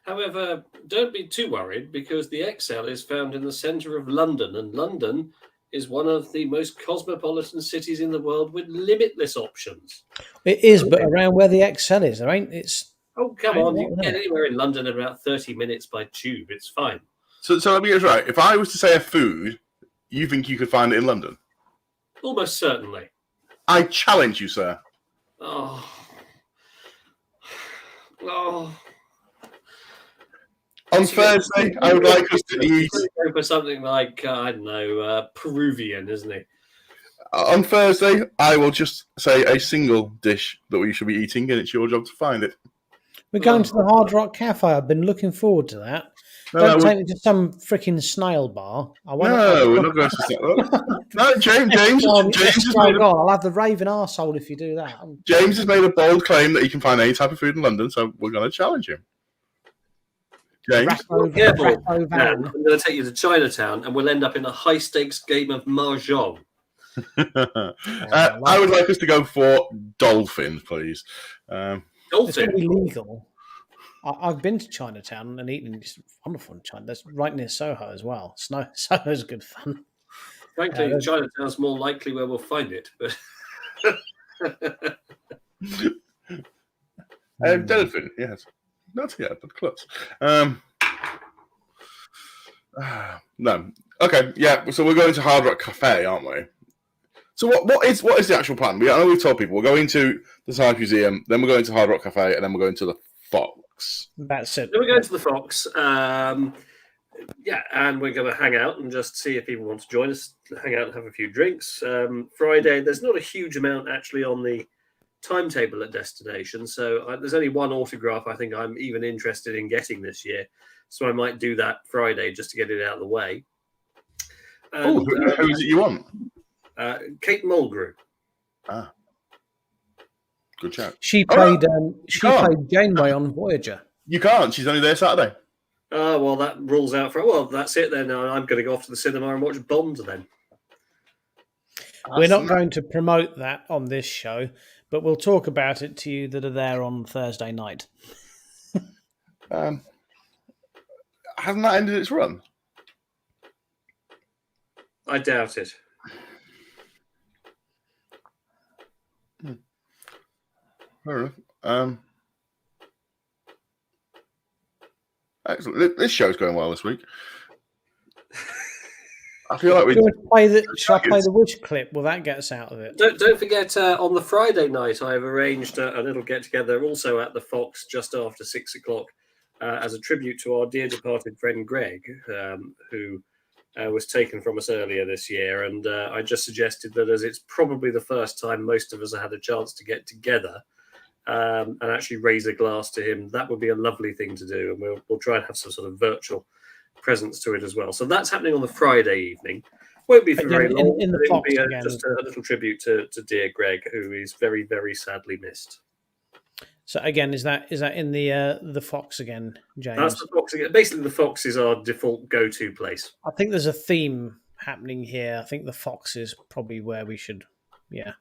However, don't be too worried because the XL is found in the centre of London, and London is one of the most cosmopolitan cities in the world with limitless options. It is, but around where the XL is, there ain't. It's oh come on! You can get anywhere in London in about 30 minutes by tube. It's fine. So let me get this right. If I was to say a food, you think you could find it in London? Almost certainly. I challenge you, sir. Oh. On Thursday, I would like us to eat. Go for something like I don't know, Peruvian, isn't it? On Thursday, I will just say a single dish that we should be eating, and it's your job to find it. We're going to the Hard Rock Cafe. I've been looking forward to that. Don't take me to some freaking snail bar. We're not going to snail bar. No, James has made I'll have the raving arsehole if you do that. James has made a bold claim that he can find any type of food in London, so we're going to challenge him. James? I'm going to take you to Chinatown, and we'll end up in a high-stakes game of mahjong. I would like us to go for dolphin, please. Dolphin? It's illegal. I've been to Chinatown and eaten. It's wonderful in China. That's right near Soho as well. Soho's good fun. Frankly, there's- Chinatown's more likely where we'll find it. But Delphin, yes. Not yet, but close. No. Okay, yeah. So we're going to Hard Rock Cafe, aren't we? So what is the actual plan? I know we've told people we're going to the Science Museum, then we're going to Hard Rock Cafe, and then we're going to the Fox. That's it. then we're going to the Fox. Yeah, and we're going to hang out and just see if people want to join us, hang out and have a few drinks. Friday, there's not a huge amount actually on the timetable at Destination, so there's only one autograph I think I'm even interested in getting this year, so I might do that Friday just to get it out of the way. Oh, who is it you want? Kate Mulgrew. Ah, good chat. She Oh, played. Played Janeway on Voyager. You can't. She's only there Saturday. Well, that rules out for. Well, that's it then. I'm going to go off to the cinema and watch Bond then. We're not going to promote that on this show, but we'll talk about it to you that are there on Thursday night. Hasn't that ended its run? I doubt it. Fair enough. Excellent. This show's going well this week. I feel like Should I play the Wish clip? Will that get us out of it? Don't forget, on the Friday night, I have arranged a little get-together also at the Fox just after 6 o'clock as a tribute to our dear departed friend Greg, who was taken from us earlier this year. And I just suggested that as it's probably the first time most of us have had a chance to get together and actually raise a glass to him, that would be a lovely thing to do. And we'll try and have some sort of virtual presence to it as well. So that's happening on the Friday evening. Won't be for Again, very long. in the but it'll Fox be again. just a little tribute to dear Greg, who is very, very sadly missed. So again, is that in the Fox again, James? That's the Fox again. Basically, the Fox is our default go-to place. I think there's a theme happening here. I think the Fox is probably where we should, yeah.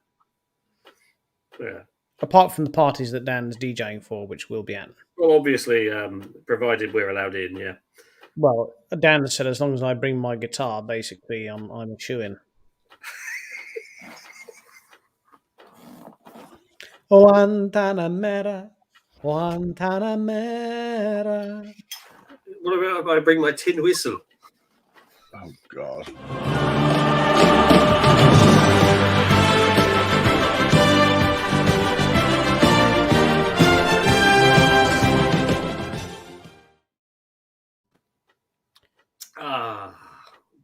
Apart from the parties that Dan's DJing for, which we'll be at. Well, obviously, provided we're allowed in, yeah. Well, Dan said as long as I bring my guitar, basically, I'm a shoo-in. Guantanamera. What about if I bring my tin whistle? Oh, God.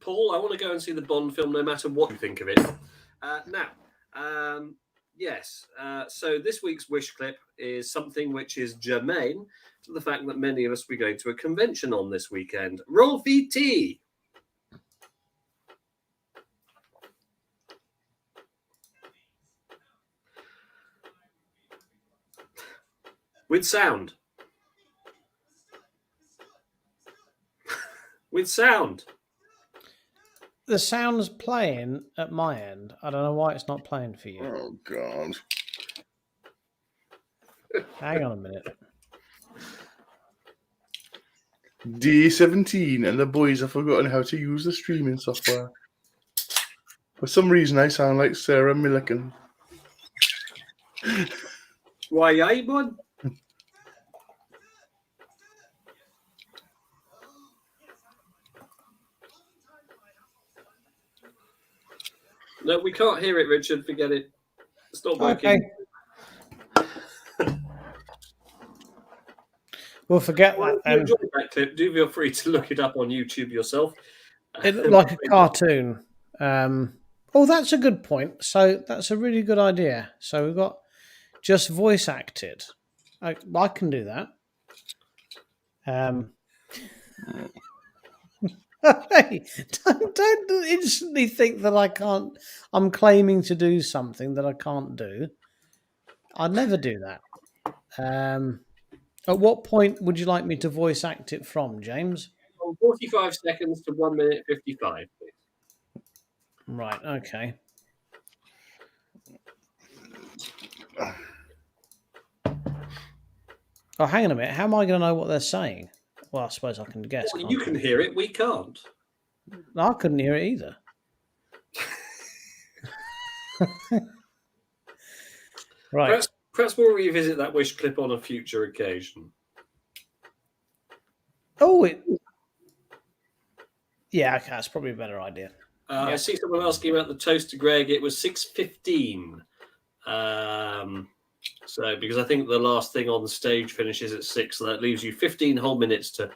Paul, I want to go and see the Bond film no matter what you think of it. Yes. So this week's Wish clip is something which is germane to the fact that many of us will be going to a convention on this weekend. Roll VT. With sound. With sound. The sound's playing at my end. I don't know why it's not playing for you. Oh, God. Hang on a minute. D17 and the boys have forgotten how to use the streaming software. For some reason, I sound like Sarah Milliken. Why, aye, bud? No, we can't hear it, Richard. Forget it. It's not working. Okay. We'll forget Well, that if you then. enjoyed that clip, do feel free to look it up on YouTube yourself. It looked like a cartoon. That's a good point. So that's a really good idea. So we've got just voice acted. I can do that. Hey, don't instantly think that I can't. I'm claiming to do something that I can't do. I'd never do that. At what point would you like me to voice act it from, James? From 45 seconds to 1 minute 55, please. Right, okay. Oh, hang on a minute. How am I going to know what they're saying? Well, I suppose I can guess. Well, can't you I? can hear it. We can't. No, I couldn't hear it either. Right. Perhaps we'll revisit that wish clip on a future occasion. Oh, yeah, okay, that's probably a better idea. I see someone asking about the toaster, Greg. It was 6:15. So because I think the last thing on the stage finishes at 6, so that leaves you 15 whole minutes to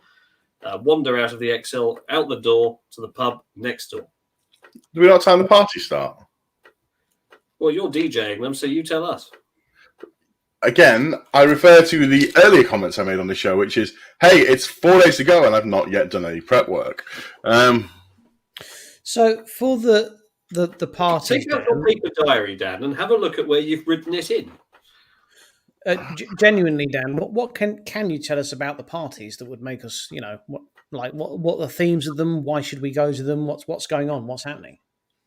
wander out of the XL, out the door to the pub next door. Do we know what time the party start? Well, you're DJing them, so you tell us. Again, I refer to the earlier comments I made on the show, which is, hey, it's 4 days to go and I've not yet done any prep work. So for the party, Take out your paper diary, Dan, and have a look at where you've written it in. Genuinely, Dan, what can you tell us about the parties that would make us, what the themes of them? Why should we go to them? What's going on? What's happening?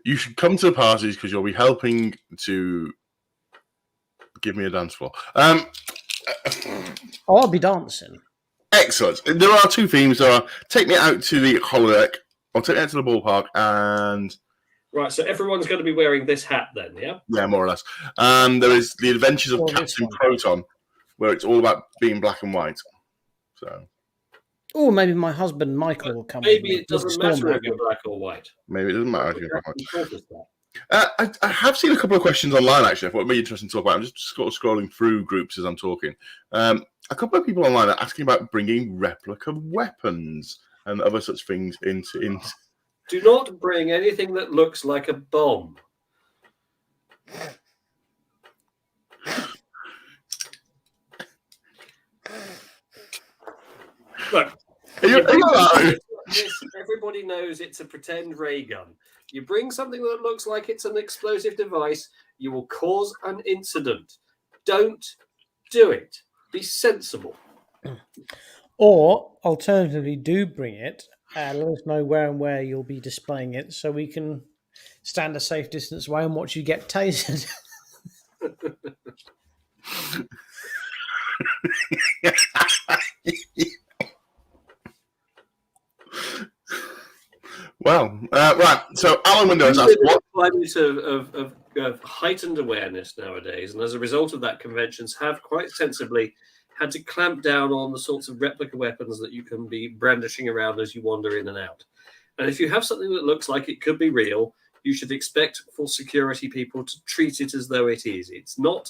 You should come to the parties because you'll be helping to give me a dance floor. I'll be dancing. Excellent. There are 2 themes. There are take me out to the holodeck or take me out to the ballpark and... Right, so everyone's going to be wearing this hat then, yeah? Yeah, more or less. And there is the Adventures of Or Captain Proton, where it's all about being black and white. So... Oh, maybe my husband Michael will come. Maybe it doesn't matter if you're black or white. Maybe it doesn't matter if you're black or white. I have seen a couple of questions online, actually. I thought it would be interesting to talk about. I'm just sort of scrolling through groups as I'm talking. A couple of people online are asking about bringing replica weapons and other such things into... Do not bring anything that looks like a bomb. Look, everybody knows it's a pretend ray gun. You bring something that looks like it's an explosive device, you will cause an incident. Don't do it. Be sensible. Or alternatively, do bring it. Let us know where and where you'll be displaying it, so we can stand a safe distance away and watch you get tasered. Well, right. So Alan Windows asked, "What climate of heightened awareness nowadays?" And as a result of that, conventions have quite sensibly had to clamp down on the sorts of replica weapons that you can be brandishing around as you wander in and out. And if you have something that looks like it could be real, you should expect for security people to treat it as though it is. It's not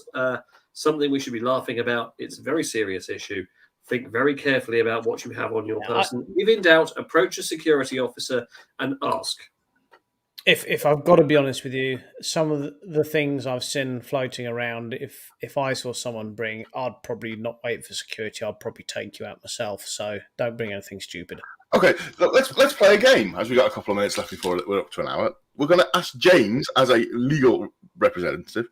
something we should be laughing about. It's a very serious issue. Think very carefully about what you have on your person. If in doubt, approach a security officer and ask. If I've got to be honest with you, some of the things I've seen floating around, if I saw someone bring, I'd probably not wait for security. I'd probably take you out myself. So don't bring anything stupid. Okay, let's play a game, as we got a couple of minutes left before we're up to an hour. We're going to ask James, as a legal representative,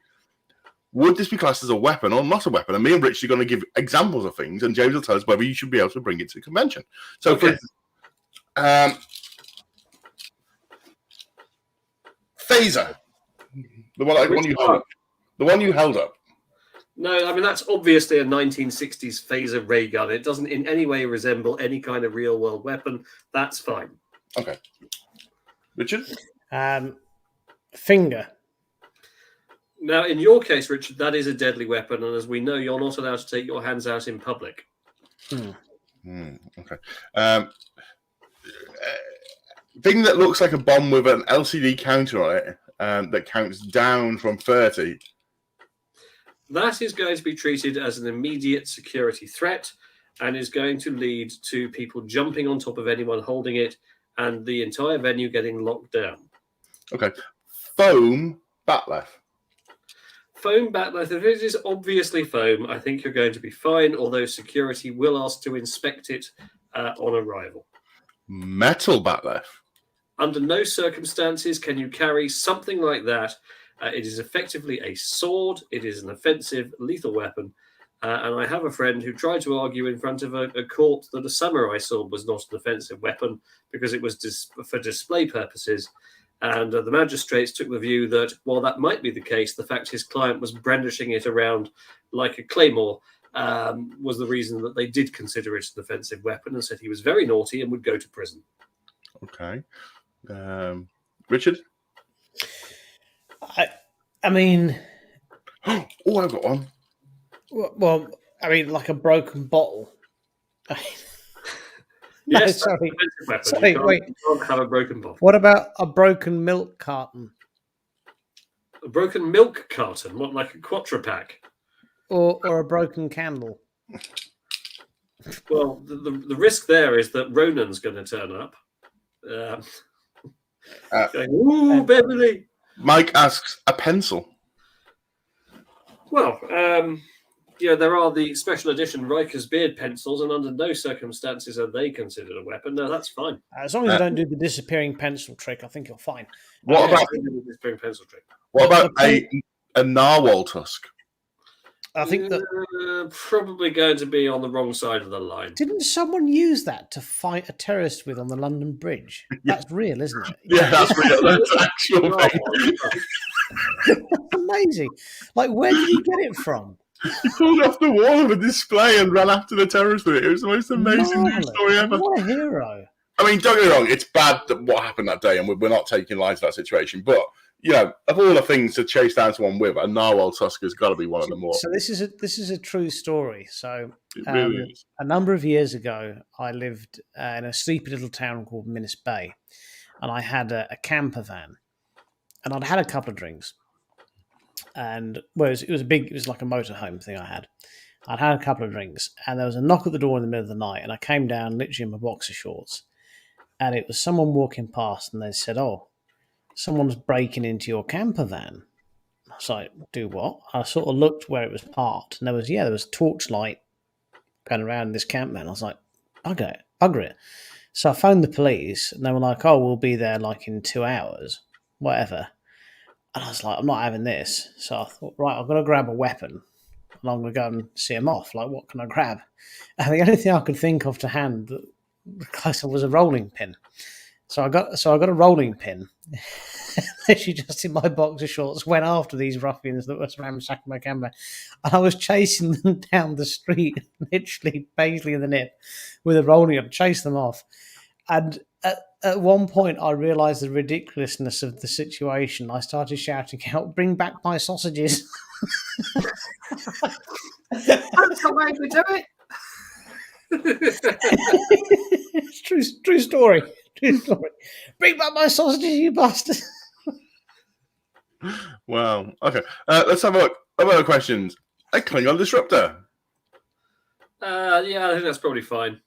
would this be classed as a weapon or not a weapon? And me and Rich are going to give examples of things, and James will tell us whether you should be able to bring it to the convention. So, okay. For phaser, the one you held up. No, I mean, that's obviously a 1960s phaser ray gun. It doesn't in any way resemble any kind of real-world weapon. That's fine. Okay. Richard? Finger. Now, in your case, Richard, that is a deadly weapon, and as we know, you're not allowed to take your hands out in public. Okay. Thing that looks like a bomb with an LCD counter on it that counts down from 30. That is going to be treated as an immediate security threat and is going to lead to people jumping on top of anyone holding it and the entire venue getting locked down. Okay. Foam batleth. Foam batleth. If it is obviously foam, I think you're going to be fine, although security will ask to inspect it on arrival. Metal batleth. Under no circumstances can you carry something like that. It is effectively a sword. It is an offensive, lethal weapon. And I have a friend who tried to argue in front of a court that a samurai sword was not an offensive weapon because it was for display purposes. And the magistrates took the view that while that might be the case, the fact his client was brandishing it around like a claymore was the reason that they did consider it an offensive weapon and said he was very naughty and would go to prison. Okay. Richard? I mean, Oh, I've got one. well, I mean, like a broken bottle. No, Yes, that's sorry. an offensive weapon. Sorry, wait. You can't have a broken bottle. What about a broken milk carton A broken milk carton, what, like a Quattro pack? or a broken candle? Well, the risk there is that Ronan's going to turn up. Going, ooh, Beverly. Mike asks, a pencil. Well, there are the special edition Riker's beard pencils, and under no circumstances are they considered a weapon. No, that's fine. As long as you don't do the disappearing pencil trick, I think you're fine. What about this big pencil trick? a narwhal tusk? I think that Probably going to be on the wrong side of the line. didn't someone use that to fight a terrorist with on the London Bridge? Yeah. That's real, isn't it? Yeah, that's real. That's actual thing. That's amazing. Like, where did he get it from? He pulled it off the wall of a display and ran after the terrorist with it. It was the most amazing news Marvellous. story ever. What a hero. I mean, don't get me wrong, it's bad that what happened that day, and we're not taking light of that situation. But, of all the things to chase down someone with, a narwhal tusk has got to be one of the more. So this is a true story. So It really is. a number of years ago, I lived in a sleepy little town called Minnis Bay, and I had a camper van, and I'd had a couple of drinks, and it was like a motorhome thing I had. I'd had a couple of drinks, and there was a knock at the door in the middle of the night, and I came down literally in my boxer shorts, and it was someone walking past, and they said, "Oh, someone's breaking into your camper van." I was like, "Do what?" I sort of looked where it was parked, and there was torchlight going around this camp van. I was like, bugger it. So I phoned the police, and they were like, "Oh, we'll be there like in 2 hours, whatever." And I was like, "I'm not having this." So I thought, right, I've got to grab a weapon, and I'm going to go and see him off. Like, what can I grab? And the only thing I could think of to hand that closer was a rolling pin. So I got a rolling pin. Literally just in my boxer shorts, went after these ruffians that were ransacking my camera, and I was chasing them down the street, literally basically in the nip, with a rolling pin, chased them off. And at one point, I realised the ridiculousness of the situation. I started shouting out, "Bring back my sausages!" That's the way we do it. It's true story. True story. Bring back my sausages, you bastard! Wow. Okay. Let's have a look. Other questions. A Klingon disruptor. Yeah, I think that's probably fine.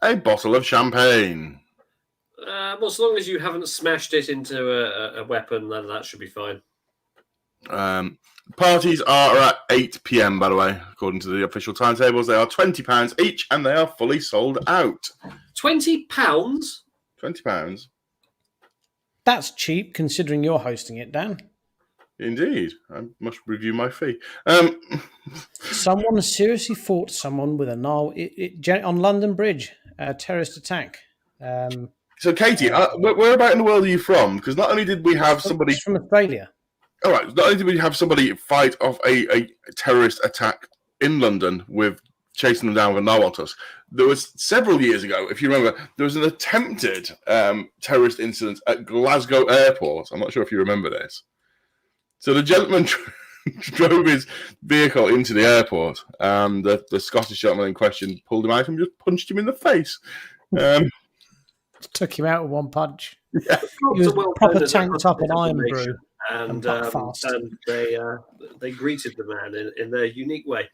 A bottle of champagne. Well, as long as you haven't smashed it into a weapon, then that should be fine. Parties are at 8 p.m, by the way, according to the official timetables. They are £20 each, and they are fully sold out. £20? £20. That's cheap, considering you're hosting it, Dan. Indeed. I must review my fee. Someone seriously fought someone with a gnarl on London Bridge, a terrorist attack. So, Katie, where about in the world are you from? Because not only did we have somebody... She's from Australia. All right. Not only did we have somebody fight off a terrorist attack in London with chasing them down with a narwhal tusk, there was several years ago, if you remember, there was an attempted terrorist incident at Glasgow Airport. I'm not sure if you remember this. So the gentleman drove his vehicle into the airport, and the Scottish gentleman in question pulled him out and just punched him in the face. Took him out with one punch. Yeah. He was proper tanked up in iron brew. And they greeted the man in their unique way.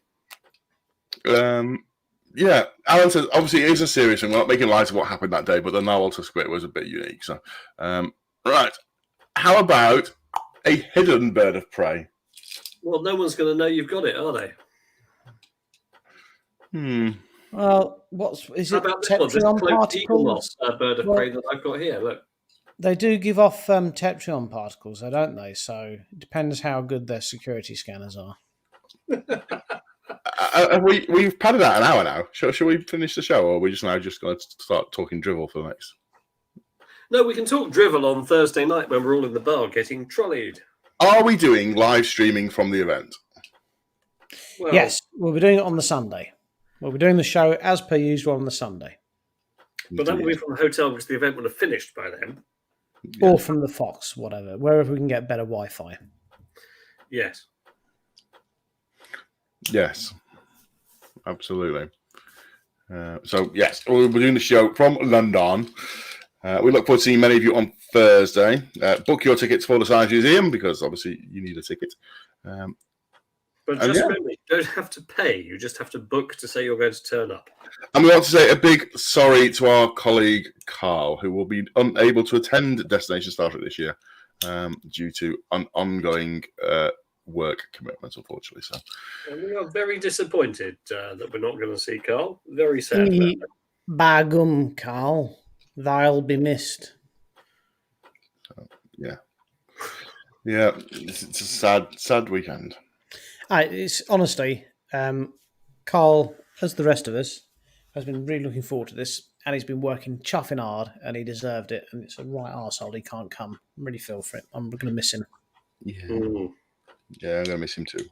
Yeah, Alan says, obviously it is a serious thing. We're not making light of what happened that day, but the narwhal tusk bit was a bit unique. So, right. How about a hidden bird of prey? Well, no one's going to know you've got it, are they? Well, is it tetrion particles? Bird of prey that I've got here. Look, they do give off tetrion particles, though, don't they? So it depends how good their security scanners are. We've padded out an hour now. Shall we finish the show, or are we just going to start talking drivel for the next? No, we can talk drivel on Thursday night when we're all in the bar getting trolleyed. Are we doing live streaming from the event? Well, Yes. We'll be doing it on the Sunday. We'll be doing the show as per usual on the Sunday. But that will be from the hotel because the event would have finished by then. Yeah. Or from the Fox, whatever. Wherever we can get better Wi-Fi. Yes. Yes, absolutely. So, yes, we're doing the show from London. We look forward to seeing many of you on Thursday. Book your tickets for the Science Museum because obviously you need a ticket. But just remember, you don't have to pay. You just have to book to say you're going to turn up. And we want to say a big sorry to our colleague Carl, who will be unable to attend Destination Star Trek this year due to an ongoing work commitments, unfortunately. So, and we are very disappointed that we're not going to see Carl. Very sad. About that. Bagum, Carl. They'll be missed. Yeah, it's a sad weekend. It's honestly, Carl, as the rest of us, has been really looking forward to this, and he's been working chuffing hard, and he deserved it. And it's a right arsehole he can't come. I really feel for it. I'm going to miss him. Yeah, I'm going to miss him too.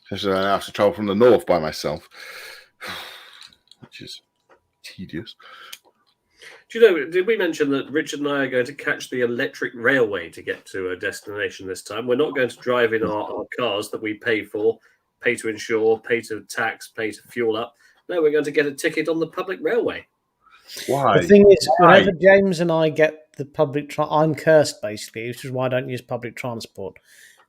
Especially I have to travel from the north by myself, which is tedious. Do you know, did we mention that Richard and I are going to catch the electric railway to get to a destination this time? We're not going to drive in our cars that we pay for, pay to insure, pay to tax, pay to fuel up. No, we're going to get a ticket on the public railway. Why? The thing is, whenever James and I get the public, I'm cursed basically, which is why I don't use public transport.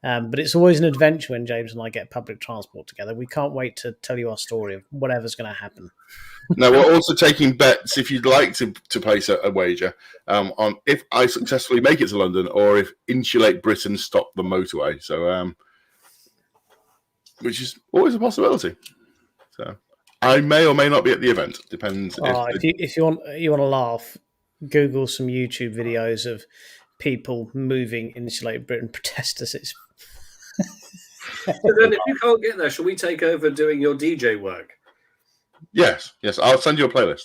But it's always an adventure when James and I get public transport together. We can't wait to tell you our story of whatever's going to happen. Now, we're also taking bets if you'd like to place a wager on if I successfully make it to London or if Insulate Britain stop the motorway. So, which is always a possibility. So, I may or may not be at the event. Depends. If you want to laugh, Google some YouTube videos of people moving Insulate Britain protesters. So then, if you can't get there, shall we take over doing your DJ work? Yes. I'll send you a playlist.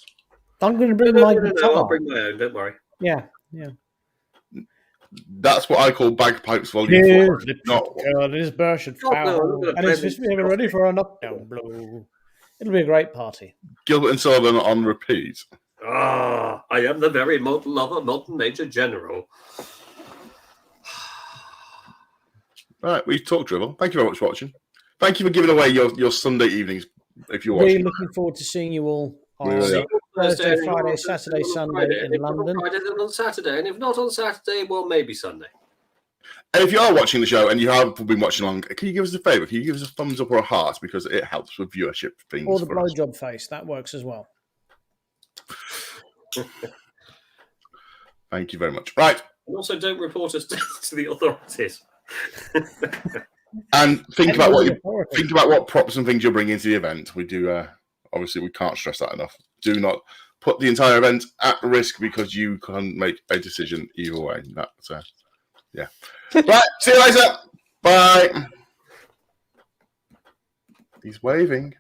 I'm going to bring my guitar. No, I'll bring my own. Don't worry. Yeah. That's what I call bagpipes volume 4. This bird should foul, and it's just ready for a knockdown blow. It'll be a great party. Gilbert and Sullivan on repeat. I am the very model lover, modern Major General. Right, we've talked dribble. Thank you very much for watching. Thank you for giving away your Sunday evenings if you're watching. Really looking forward to seeing you all on Thursday, Friday, Saturday, Sunday in London. Friday, then on Saturday, and if not on Saturday, well, maybe Sunday. And if you are watching the show and you have been watching along, can you give us a favour? Can you give us a thumbs up or a heart because it helps with viewership things? Or the blowjob face, that works as well. Thank you very much. Right. And also, don't report us to the authorities. And think about what props and things you're bringing to the event. We do obviously we can't stress that enough. Do not put the entire event at risk because you can't make a decision either way. That's yeah. Right. See you later. Bye. He's waving.